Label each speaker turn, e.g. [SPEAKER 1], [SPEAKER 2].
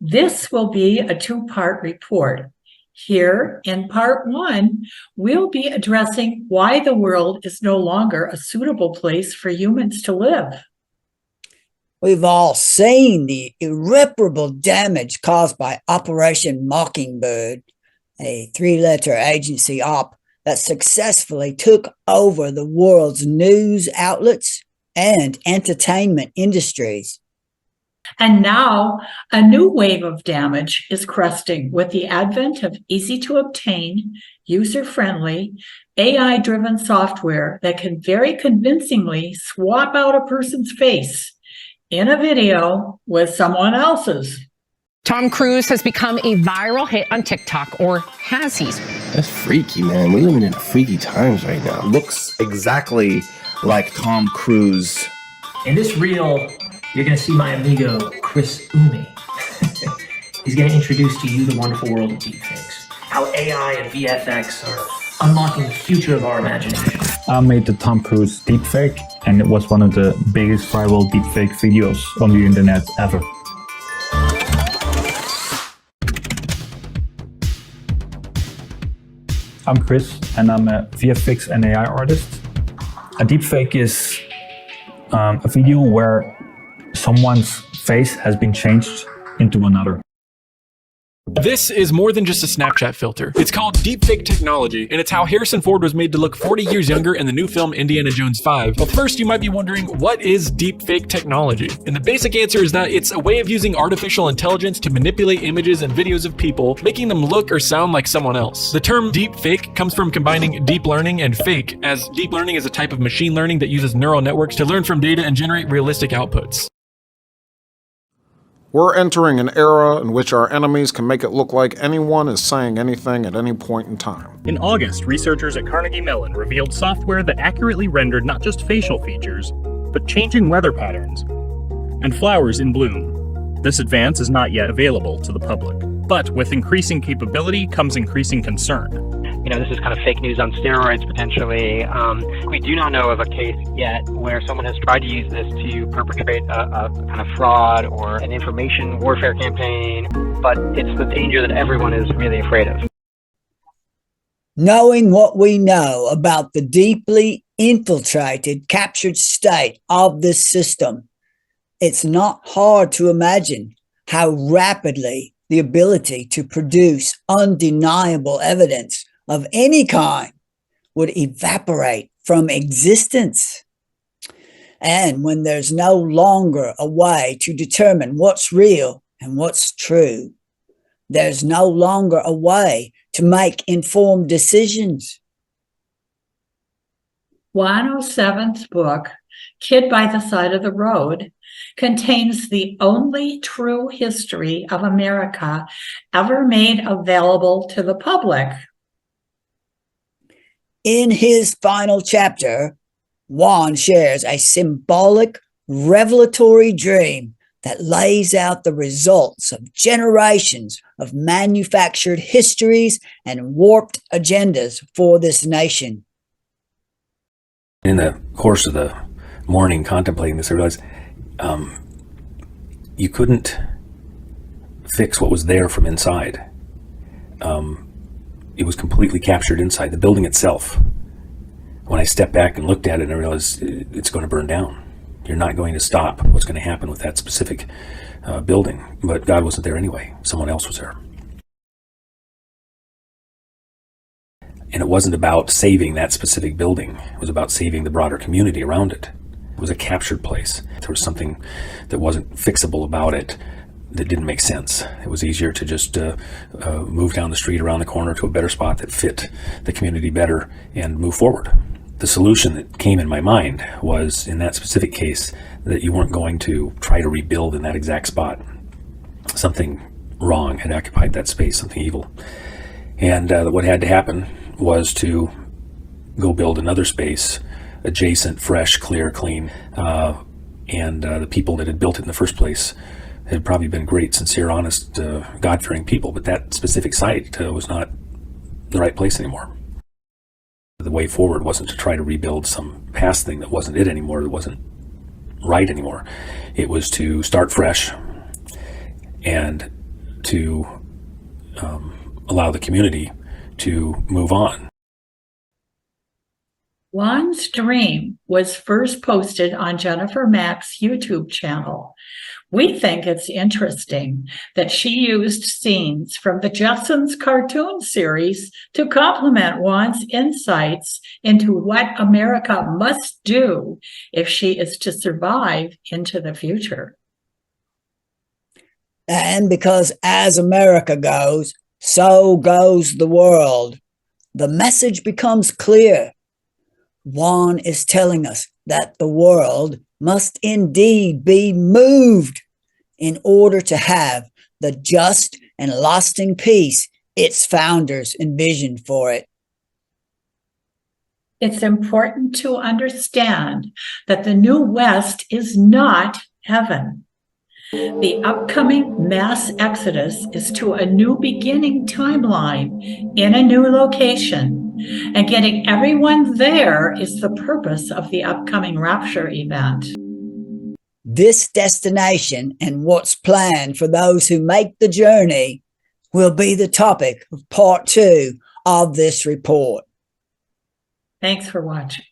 [SPEAKER 1] This will be a two-part report. Here, in part one, we'll be addressing why the world is no longer a suitable place for humans to live.
[SPEAKER 2] We've all seen the irreparable damage caused by Operation Mockingbird, a three-letter agency op that successfully took over the world's news outlets and entertainment industries.
[SPEAKER 1] And now a new wave of damage is cresting with the advent of easy-to-obtain, user-friendly, AI-driven software that can very convincingly swap out a person's face in a video with someone else's.
[SPEAKER 3] Tom Cruise has become a viral hit on TikTok, or has he?
[SPEAKER 4] That's freaky, man. We're living in freaky times right now.
[SPEAKER 5] Looks exactly like Tom Cruise.
[SPEAKER 6] In this reel, you're going to see my amigo, Chris Umi. He's going to introduce to you the wonderful world of deepfakes. How AI and VFX are unlocking the future of our imagination.
[SPEAKER 7] I made the Tom Cruise deepfake, and it was one of the biggest viral deepfake videos on the internet ever. I'm Chris, and I'm a VFX and AI artist. A deepfake is a video where someone's face has been changed into another.
[SPEAKER 8] This is more than just a Snapchat filter. It's called deepfake technology, and it's how Harrison Ford was made to look 40 years younger in the new film Indiana Jones 5. But first, you might be wondering, what is deepfake technology? And the basic answer is that it's a way of using artificial intelligence to manipulate images and videos of people, making them look or sound like someone else. The term deepfake comes from combining deep learning and fake, as deep learning is a type of machine learning that uses neural networks to learn from data and generate realistic outputs.
[SPEAKER 9] We're entering an era in which our enemies can make it look like anyone is saying anything at any point in time.
[SPEAKER 10] In August, researchers at Carnegie Mellon revealed software that accurately rendered not just facial features, but changing weather patterns and flowers in bloom. This advance is not yet available to the public, but with increasing capability comes increasing concern.
[SPEAKER 11] This is kind of fake news on steroids, potentially. We do not know of a case yet where someone has tried to use this to perpetrate a kind of fraud or an information warfare campaign, but it's the danger that everyone is really afraid of.
[SPEAKER 2] Knowing what we know about the deeply infiltrated, captured state of this system, it's not hard to imagine how rapidly the ability to produce undeniable evidence of any kind would evaporate from existence. And when there's no longer a way to determine what's real and what's true, there's no longer a way to make informed decisions.
[SPEAKER 1] 107's book, Kid by the Side of the Road, contains the only true history of America ever made available to the public.
[SPEAKER 2] In his final chapter, Juan shares a symbolic, revelatory dream that lays out the results of generations of manufactured histories and warped agendas for this nation.
[SPEAKER 12] In the course of the morning contemplating this, I realized you couldn't fix what was there from inside. It was completely captured inside the building itself. When I stepped back and looked at it, I realized it's going to burn down. You're not going to stop what's going to happen with that specific building. But God wasn't there anyway. Someone else was there. And it wasn't about saving that specific building. It was about saving the broader community around it. It was a captured place. There was something that wasn't fixable about it that didn't make sense. It was easier to just move down the street around the corner to a better spot that fit the community better and move forward. The solution that came in my mind was, in that specific case, that you weren't going to try to rebuild in that exact spot. Something wrong had occupied that space, something evil. And what had to happen was to go build another space, adjacent, fresh, clear, clean, and the people that had built it in the first place had probably been great, sincere, honest, God-fearing people, but that specific site was not the right place anymore. The way forward wasn't to try to rebuild some past thing that wasn't it anymore, that wasn't right anymore. It was to start fresh and to allow the community to move on.
[SPEAKER 1] Juan's dream was first posted on Jennifer Mack's YouTube channel. We think it's interesting that she used scenes from the Jetsons cartoon series to complement Juan's insights into what America must do if she is to survive into the future.
[SPEAKER 2] And because as America goes, so goes the world. The message becomes clear. Juan is telling us that the world must indeed be moved in order to have the just and lasting peace its founders envisioned for it.
[SPEAKER 1] It's important to understand that the New West is not heaven. The upcoming mass exodus is to a new beginning timeline in a new location, and getting everyone there is the purpose of the upcoming rapture event.
[SPEAKER 2] This destination and what's planned for those who make the journey will be the topic of part 2 of this report.
[SPEAKER 1] Thanks for watching.